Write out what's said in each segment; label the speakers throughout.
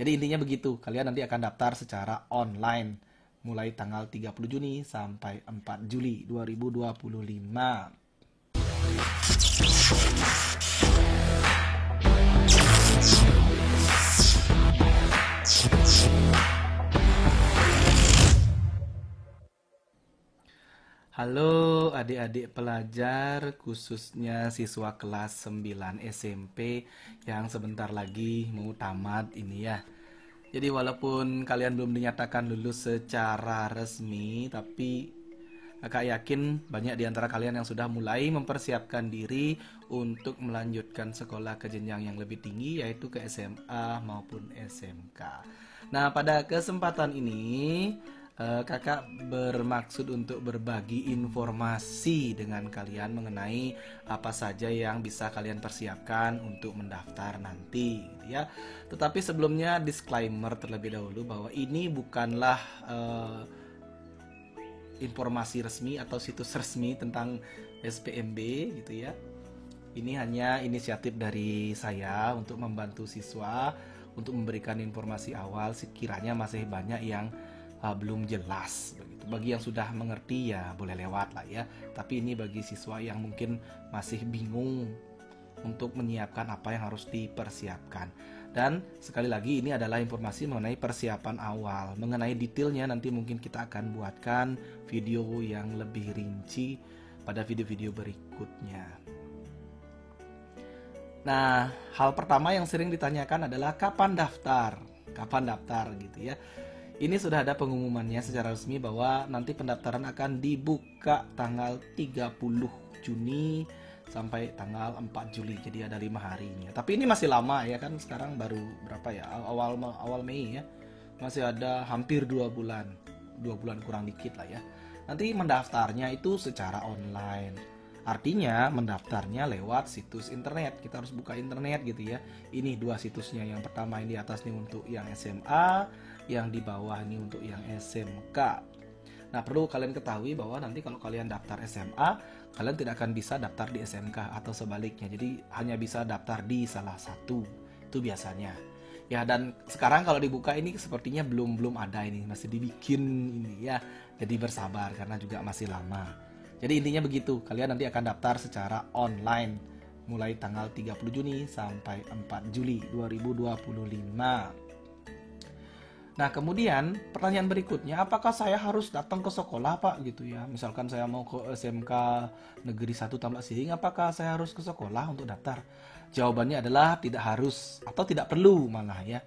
Speaker 1: Jadi intinya begitu, kalian nanti akan daftar secara online mulai tanggal 30 Juni sampai 4 Juli 2025. Halo adik-adik pelajar, khususnya siswa kelas 9 SMP yang sebentar lagi mau tamat ini ya. Jadi walaupun kalian belum dinyatakan lulus secara resmi, tapi kakak yakin banyak di antara kalian yang sudah mulai mempersiapkan diri untuk melanjutkan sekolah ke jenjang yang lebih tinggi, yaitu ke SMA maupun SMK. Nah, pada kesempatan ini kakak bermaksud untuk berbagi informasi dengan kalian mengenai apa saja yang bisa kalian persiapkan untuk mendaftar nanti, gitu ya. Tetapi sebelumnya disclaimer terlebih dahulu bahwa ini bukanlah informasi resmi atau situs resmi tentang SPMB gitu ya. Ini hanya inisiatif dari saya untuk membantu siswa untuk memberikan informasi awal sekiranya masih banyak yang belum jelas begitu. Bagi yang sudah mengerti ya boleh lewat lah ya. Tapi ini bagi siswa yang mungkin masih bingung untuk menyiapkan apa yang harus dipersiapkan. Dan sekali lagi ini adalah informasi mengenai persiapan awal. Mengenai detailnya nanti mungkin kita akan buatkan video yang lebih rinci pada video-video berikutnya. Nah, hal pertama yang sering ditanyakan adalah kapan daftar? Kapan daftar gitu ya. Ini sudah ada pengumumannya secara resmi bahwa nanti pendaftaran akan dibuka tanggal 30 Juni sampai tanggal 4 Juli. Jadi ada 5 harinya. Tapi ini masih lama ya kan, sekarang baru berapa ya? Awal Mei ya. Masih ada hampir 2 bulan. 2 bulan kurang dikit lah ya. Nanti mendaftarnya itu secara online. Artinya mendaftarnya lewat situs internet. Kita harus buka internet gitu ya. Ini 2 situsnya. Yang pertama ini di atas nih untuk yang SMA, yang di bawah ini untuk yang SMK. Nah, perlu kalian ketahui bahwa nanti kalau kalian daftar SMA, kalian tidak akan bisa daftar di SMK atau sebaliknya. Jadi hanya bisa daftar di salah satu. Itu biasanya. Ya, dan sekarang kalau dibuka ini sepertinya belum ada ini, masih dibikin ini ya. Jadi bersabar karena juga masih lama. Jadi intinya begitu, kalian nanti akan daftar secara online mulai tanggal 30 Juni sampai 4 Juli 2025. Nah, kemudian pertanyaan berikutnya, apakah saya harus datang ke sekolah, Pak? Gitu ya. Misalkan saya mau ke SMK Negeri 1 Tambak Siring, apakah saya harus ke sekolah untuk daftar? Jawabannya adalah tidak harus atau tidak perlu malah ya.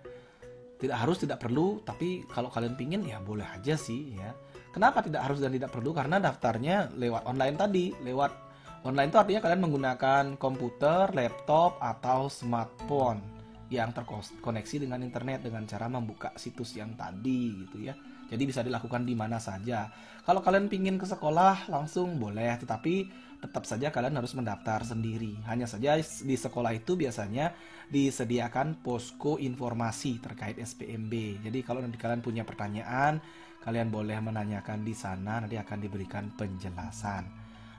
Speaker 1: Tidak harus, tidak perlu, tapi kalau kalian pingin ya boleh aja sih ya. Kenapa tidak harus dan tidak perlu? Karena daftarnya lewat online tadi. Lewat online itu artinya kalian menggunakan komputer, laptop, atau smartphone yang terkoneksi dengan internet dengan cara membuka situs yang tadi gitu ya. Jadi bisa dilakukan di mana saja. Kalau kalian pingin ke sekolah langsung boleh, tetapi tetap saja kalian harus mendaftar sendiri. Hanya saja di sekolah itu biasanya disediakan posko informasi terkait SPMB. Jadi kalau nanti kalian punya pertanyaan, kalian boleh menanyakan di sana, nanti akan diberikan penjelasan.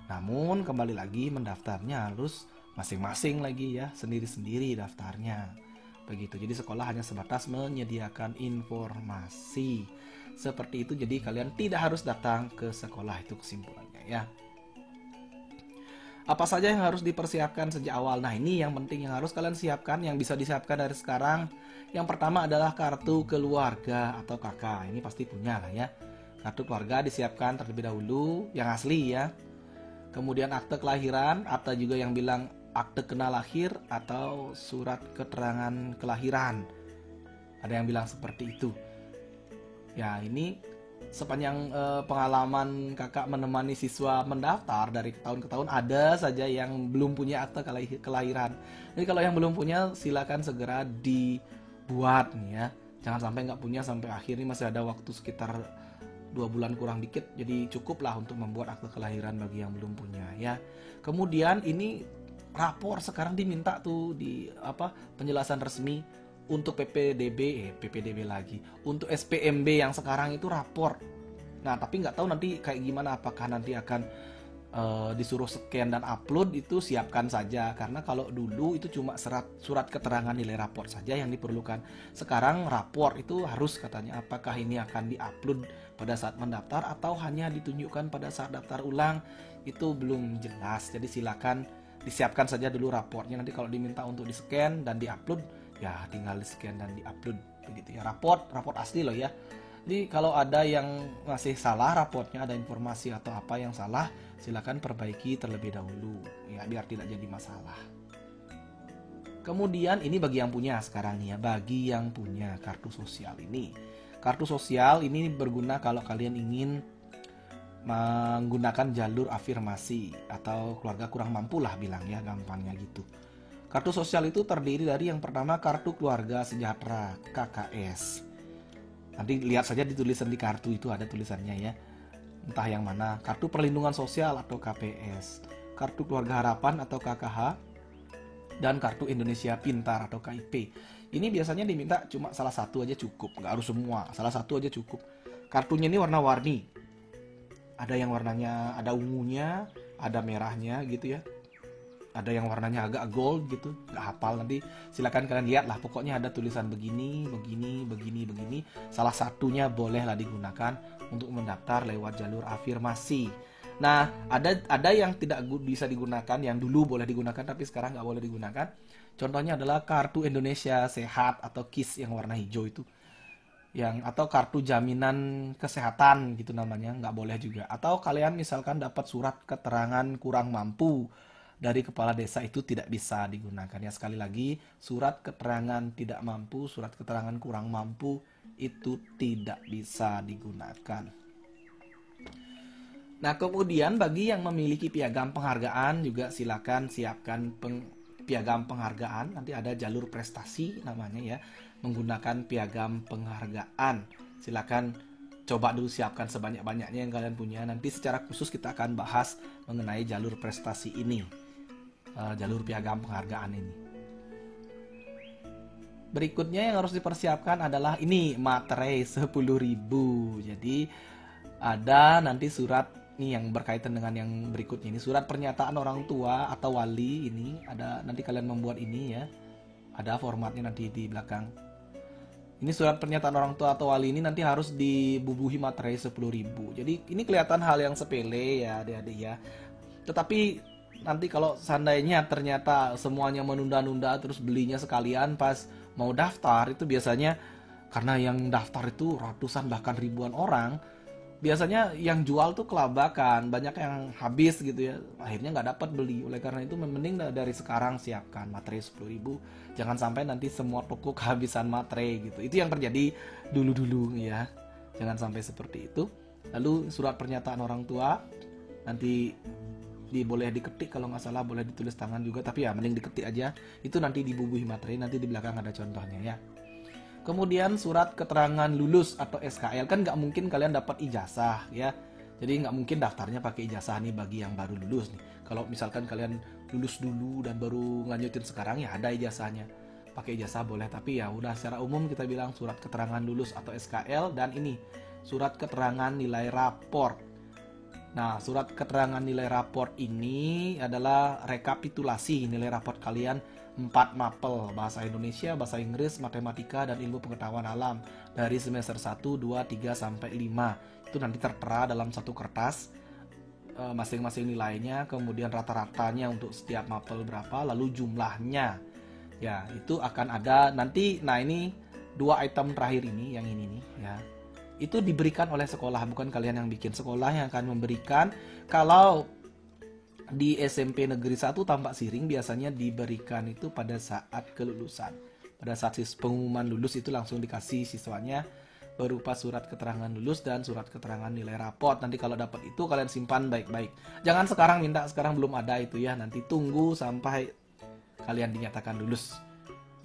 Speaker 1: Namun kembali lagi mendaftarnya harus masing-masing lagi ya, sendiri-sendiri daftarnya. Begitu. Jadi sekolah hanya sebatas menyediakan informasi. Seperti itu, jadi kalian tidak harus datang ke sekolah, itu kesimpulannya ya. Apa saja yang harus dipersiapkan sejak awal? Nah, ini yang penting yang harus kalian siapkan, yang bisa disiapkan dari sekarang. Yang pertama adalah kartu keluarga atau KK. Ini pasti punya lah ya. Kartu keluarga disiapkan terlebih dahulu, yang asli ya. Kemudian akte kelahiran, atau juga yang bilang akte kena lahir atau surat keterangan kelahiran. Ada yang bilang seperti itu. Ya, ini sepanjang pengalaman kakak menemani siswa mendaftar dari tahun ke tahun, ada saja yang belum punya akte kelahiran. Jadi kalau yang belum punya silakan segera dibuat nih ya. Jangan sampai nggak punya sampai akhir, ini masih ada waktu sekitar 2 bulan kurang dikit. Jadi cukuplah untuk membuat akte kelahiran bagi yang belum punya ya. Kemudian ini rapor sekarang diminta tuh di penjelasan resmi untuk PPDB lagi, untuk SPMB yang sekarang itu rapor. Nah, tapi nggak tahu nanti kayak gimana, apakah nanti akan disuruh scan dan upload itu siapkan saja, karena kalau dulu itu cuma surat keterangan nilai raport saja yang diperlukan. Sekarang raport itu harus katanya, apakah ini akan diupload pada saat mendaftar atau hanya ditunjukkan pada saat daftar ulang, itu belum jelas. Jadi silakan disiapkan saja dulu raportnya, nanti kalau diminta untuk di scan dan diupload ya tinggal di scan dan diupload begitu ya. Raport asli loh ya. Jadi kalau ada yang masih salah raportnya, ada informasi atau apa yang salah, silakan perbaiki terlebih dahulu ya, biar tidak jadi masalah. Kemudian ini bagi yang punya sekarang ya, bagi yang punya kartu sosial ini. Kartu sosial ini berguna kalau kalian ingin menggunakan jalur afirmasi atau keluarga kurang mampu lah bilang ya, gampangnya gitu. Kartu sosial itu terdiri dari yang pertama kartu keluarga sejahtera KKS. Nanti lihat saja di tulisan di kartu itu ada tulisannya ya, entah yang mana. Kartu perlindungan sosial atau KPS, kartu keluarga harapan atau KKH, dan kartu Indonesia Pintar atau KIP. Ini biasanya diminta cuma salah satu aja cukup, nggak harus semua, salah satu aja cukup. Kartunya ini warna-warni, ada yang warnanya ada ungunya, ada merahnya gitu ya, ada yang warnanya agak gold gitu, nggak hafal, nanti silakan kalian lihat lah, pokoknya ada tulisan begini. Salah satunya bolehlah digunakan untuk mendaftar lewat jalur afirmasi. Nah, ada yang tidak bisa digunakan, yang dulu boleh digunakan tapi sekarang nggak boleh digunakan. Contohnya adalah kartu Indonesia Sehat atau KIS yang warna hijau itu, atau kartu jaminan kesehatan gitu namanya, nggak boleh juga. Atau kalian misalkan dapat surat keterangan kurang mampu dari kepala desa, itu tidak bisa digunakan ya. Sekali lagi, surat keterangan tidak mampu, surat keterangan kurang mampu itu tidak bisa digunakan. Nah, kemudian bagi yang memiliki piagam penghargaan juga silakan siapkan piagam penghargaan. Nanti ada jalur prestasi namanya ya, menggunakan piagam penghargaan. Silakan coba dulu siapkan sebanyak-banyaknya yang kalian punya. Nanti secara khusus kita akan bahas mengenai jalur prestasi ini, jalur piagam penghargaan ini. Berikutnya yang harus dipersiapkan adalah ini, materai 10.000. Jadi ada nanti surat nih yang berkaitan dengan yang berikutnya ini, surat pernyataan orang tua atau wali. Ini ada, nanti kalian membuat ini ya, ada formatnya nanti di belakang. Ini surat pernyataan orang tua atau wali ini nanti harus dibubuhi materai 10.000. Jadi ini kelihatan hal yang sepele ya adik-adik ya, tetapi nanti kalau seandainya ternyata semuanya menunda-nunda terus belinya sekalian pas mau daftar, itu biasanya karena yang daftar itu ratusan bahkan ribuan orang, biasanya yang jual tuh kelabakan, banyak yang habis gitu ya, akhirnya nggak dapat beli. Oleh karena itu mending dari sekarang siapkan materai 10.000, jangan sampai nanti semua toko kehabisan materai gitu. Itu yang terjadi dulu-dulu ya, jangan sampai seperti itu. Lalu surat pernyataan orang tua nanti boleh diketik, kalau nggak salah boleh ditulis tangan juga, tapi ya mending diketik aja, itu nanti dibubuhi materai, nanti di belakang ada contohnya ya. Kemudian surat keterangan lulus atau SKL, kan nggak mungkin kalian dapat ijazah ya, jadi nggak mungkin daftarnya pakai ijazah nih bagi yang baru lulus nih. Kalau misalkan kalian lulus dulu dan baru ngelanjutin sekarang ya ada ijazahnya, pakai ijazah boleh, tapi ya udah secara umum kita bilang surat keterangan lulus atau SKL, dan ini surat keterangan nilai raport. Nah, surat keterangan nilai raport ini adalah rekapitulasi nilai raport kalian 4 mapel, bahasa Indonesia, bahasa Inggris, matematika, dan ilmu pengetahuan alam dari semester 1, 2, 3, sampai 5. Itu nanti tertera dalam satu kertas, masing-masing nilainya, kemudian rata-ratanya untuk setiap mapel berapa, lalu jumlahnya. Ya, itu akan ada nanti. Nah, ini 2 item terakhir ini, yang ini nih ya, itu diberikan oleh sekolah, bukan kalian yang bikin. Sekolah yang akan memberikan. Kalau di SMP Negeri 1 Tampak Siring biasanya diberikan itu pada saat kelulusan. Pada saat pengumuman lulus itu langsung dikasih siswanya berupa surat keterangan lulus dan surat keterangan nilai raport. Nanti kalau dapat itu kalian simpan baik-baik. Jangan sekarang minta, sekarang belum ada itu ya. Nanti tunggu sampai kalian dinyatakan lulus.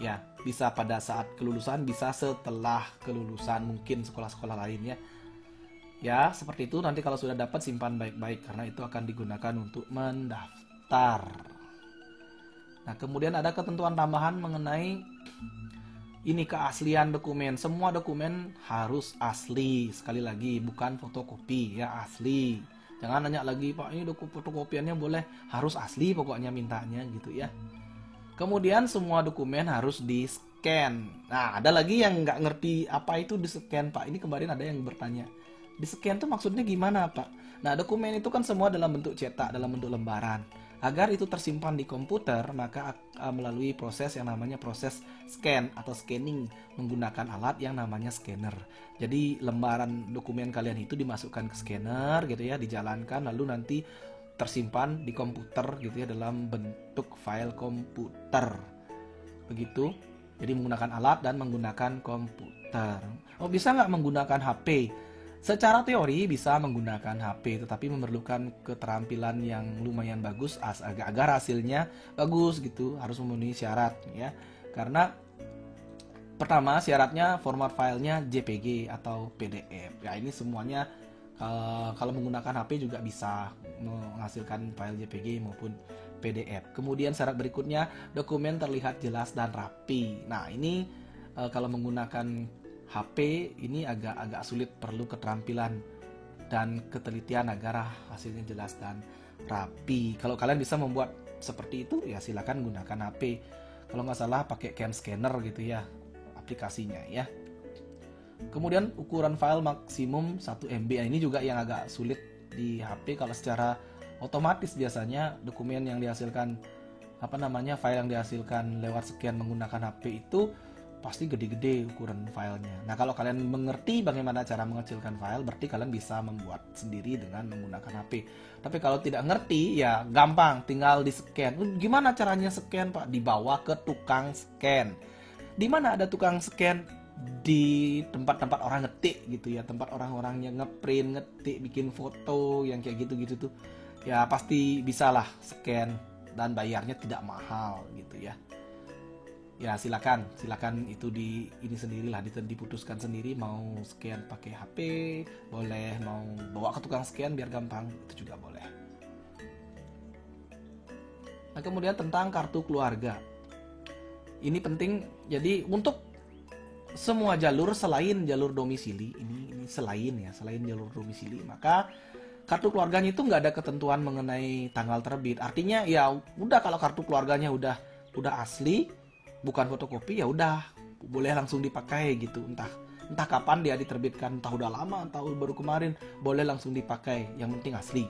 Speaker 1: Ya, bisa pada saat kelulusan, bisa setelah kelulusan, mungkin sekolah-sekolah lainnya. Ya, seperti itu. Nanti kalau sudah dapat simpan baik-baik, karena itu akan digunakan untuk mendaftar. Nah, kemudian ada ketentuan tambahan mengenai ini, keaslian dokumen. Semua dokumen harus asli. Sekali lagi, bukan fotokopi ya, asli. Jangan nanya lagi, Pak, ini fotokopiannya boleh, harus asli pokoknya mintanya gitu ya. Kemudian semua dokumen harus di-scan. Nah, ada lagi yang nggak ngerti apa itu di-scan, Pak. Ini kemarin ada yang bertanya. Di-scan tuh maksudnya gimana, Pak? Nah, dokumen itu kan semua dalam bentuk cetak, dalam bentuk lembaran. Agar itu tersimpan di komputer, maka melalui proses yang namanya proses scan atau scanning menggunakan alat yang namanya scanner. Jadi lembaran dokumen kalian itu dimasukkan ke scanner gitu ya, dijalankan lalu nanti tersimpan di komputer gitu ya dalam bentuk file komputer. Begitu. Jadi menggunakan alat dan menggunakan komputer. Oh, bisa nggak menggunakan HP? Secara teori bisa menggunakan HP, tetapi memerlukan keterampilan yang lumayan bagus agar hasilnya bagus gitu, harus memenuhi syarat ya. Karena pertama syaratnya format filenya JPG atau PDF. Ya ini semuanya kalau menggunakan HP juga bisa menghasilkan file JPG maupun PDF. Kemudian syarat berikutnya dokumen terlihat jelas dan rapi. Nah ini kalau menggunakan HP ini agak sulit, perlu keterampilan dan ketelitian agar hasilnya jelas dan rapi. Kalau kalian bisa membuat seperti itu ya silakan gunakan HP. Kalau nggak salah pakai Cam Scanner gitu ya aplikasinya ya. Kemudian ukuran file maksimum 1 MB. Nah, ini juga yang agak sulit di HP. Kalau secara otomatis biasanya dokumen yang dihasilkan file yang dihasilkan lewat sekian menggunakan HP itu pasti gede-gede ukuran filenya. Nah, kalau kalian mengerti bagaimana cara mengecilkan file, berarti kalian bisa membuat sendiri dengan menggunakan HP. Tapi kalau tidak ngerti, ya gampang, tinggal di-scan. Gimana caranya scan, Pak? Dibawa ke tukang scan. Di mana ada tukang scan? Di tempat-tempat orang ngetik gitu ya, tempat orang-orang yang ngeprint, ngetik, bikin foto, yang kayak gitu-gitu tuh. Ya pasti bisalah scan dan bayarnya tidak mahal gitu ya. Ya silakan itu ini sendirilah, diputuskan sendiri mau scan pakai HP boleh, mau bawa ke tukang scan biar gampang itu juga boleh. Nah kemudian tentang kartu keluarga, ini penting. Jadi untuk semua jalur selain jalur domisili, ini selain jalur domisili, maka kartu keluarganya itu nggak ada ketentuan mengenai tanggal terbit. Artinya ya udah, kalau kartu keluarganya udah asli, bukan fotokopi, ya udah boleh langsung dipakai gitu. Entah kapan dia diterbitkan, entah udah lama, entah baru kemarin, boleh langsung dipakai. Yang penting asli.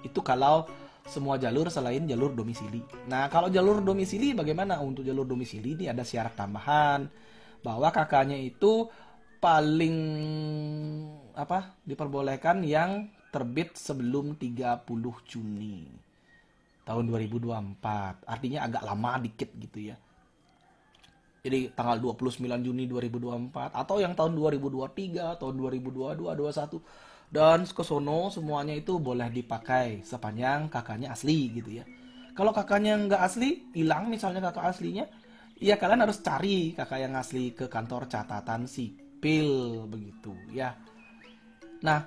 Speaker 1: Itu kalau semua jalur selain jalur domisili. Nah, kalau jalur domisili bagaimana? Untuk jalur domisili ini ada syarat tambahan bahwa kakaknya itu paling diperbolehkan yang terbit sebelum 30 Juni tahun 2024. Artinya agak lama dikit gitu ya. Jadi tanggal 29 Juni 2024 atau yang tahun 2023, tahun 2022, 2021 dan kesono semuanya itu boleh dipakai sepanjang kakaknya asli gitu ya. Kalau kakaknya nggak asli, hilang misalnya kakak aslinya, ya kalian harus cari kakak yang asli ke kantor catatan sipil begitu ya. Nah,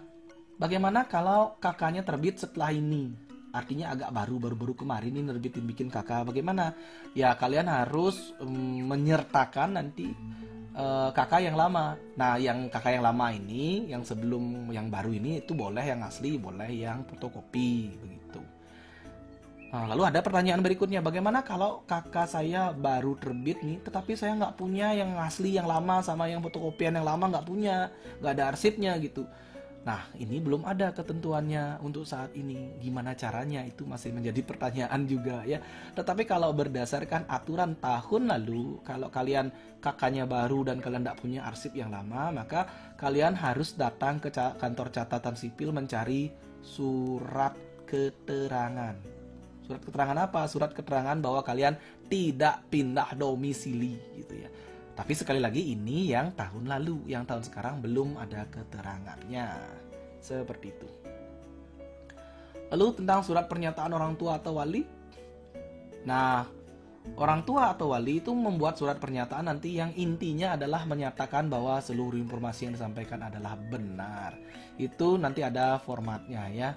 Speaker 1: bagaimana kalau kakaknya terbit setelah ini? Artinya agak baru kemarin ini nerbitin bikin kakak. Bagaimana? Ya kalian harus menyertakan nanti kakak yang lama. Nah, yang kakak yang lama ini, yang sebelum yang baru ini itu boleh yang asli, boleh yang fotokopi begitu. Nah, lalu ada pertanyaan berikutnya, bagaimana kalau kakak saya baru terbit nih, tetapi saya nggak punya yang asli yang lama sama yang fotokopian yang lama, nggak punya, nggak ada arsipnya gitu. Nah, ini belum ada ketentuannya untuk saat ini. Gimana caranya? Itu masih menjadi pertanyaan juga ya. Tetapi kalau berdasarkan aturan tahun lalu, kalau kalian kakaknya baru dan kalian tidak punya arsip yang lama, maka kalian harus datang ke kantor catatan sipil mencari surat keterangan. Surat keterangan apa? Surat keterangan bahwa kalian tidak pindah domisili gitu ya. Tapi sekali lagi ini yang tahun lalu, yang tahun sekarang belum ada keterangannya. Seperti itu. Lalu tentang surat pernyataan orang tua atau wali. Nah, orang tua atau wali itu membuat surat pernyataan nanti yang intinya adalah menyatakan bahwa seluruh informasi yang disampaikan adalah benar. Itu nanti ada formatnya ya.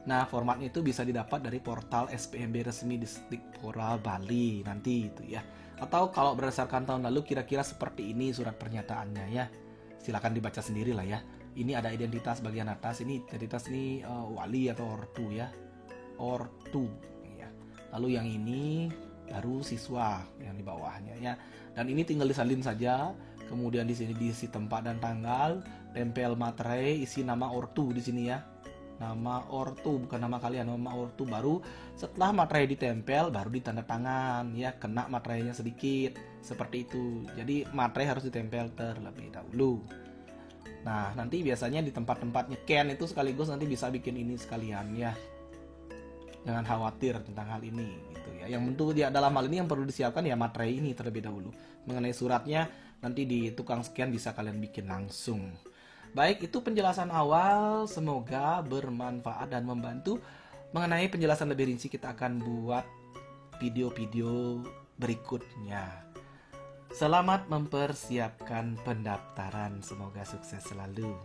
Speaker 1: Nah, formatnya itu bisa didapat dari portal SPMB resmi Distrik-Pora Bali nanti itu ya. Atau kalau berdasarkan tahun lalu kira-kira seperti ini surat pernyataannya ya. Silakan dibaca sendiri lah ya. Ini ada identitas bagian atas, ini identitas ini wali atau ortu ya, ortu ya. Lalu yang ini baru siswa yang di bawahnya ya. Dan ini tinggal disalin saja. Kemudian di sini diisi tempat dan tanggal, tempel materai, isi nama ortu di sini ya. Nama ortu, bukan nama kalian, nama ortu. Baru setelah materai ditempel baru ditanda tangan ya, kena materainya sedikit seperti itu. Jadi materai harus ditempel terlebih dahulu. Nah, nanti biasanya di tempat-tempatnya Ken itu sekaligus nanti bisa bikin ini sekalian ya. Jangan khawatir tentang hal ini gitu ya. Yang tentu ya dalam hal ini yang perlu disiapkan ya materai ini terlebih dahulu. Mengenai suratnya nanti di tukang scan bisa kalian bikin langsung. Baik, itu penjelasan awal, semoga bermanfaat dan membantu. Mengenai penjelasan lebih rinci kita akan buat video-video berikutnya. Selamat mempersiapkan pendaftaran, semoga sukses selalu.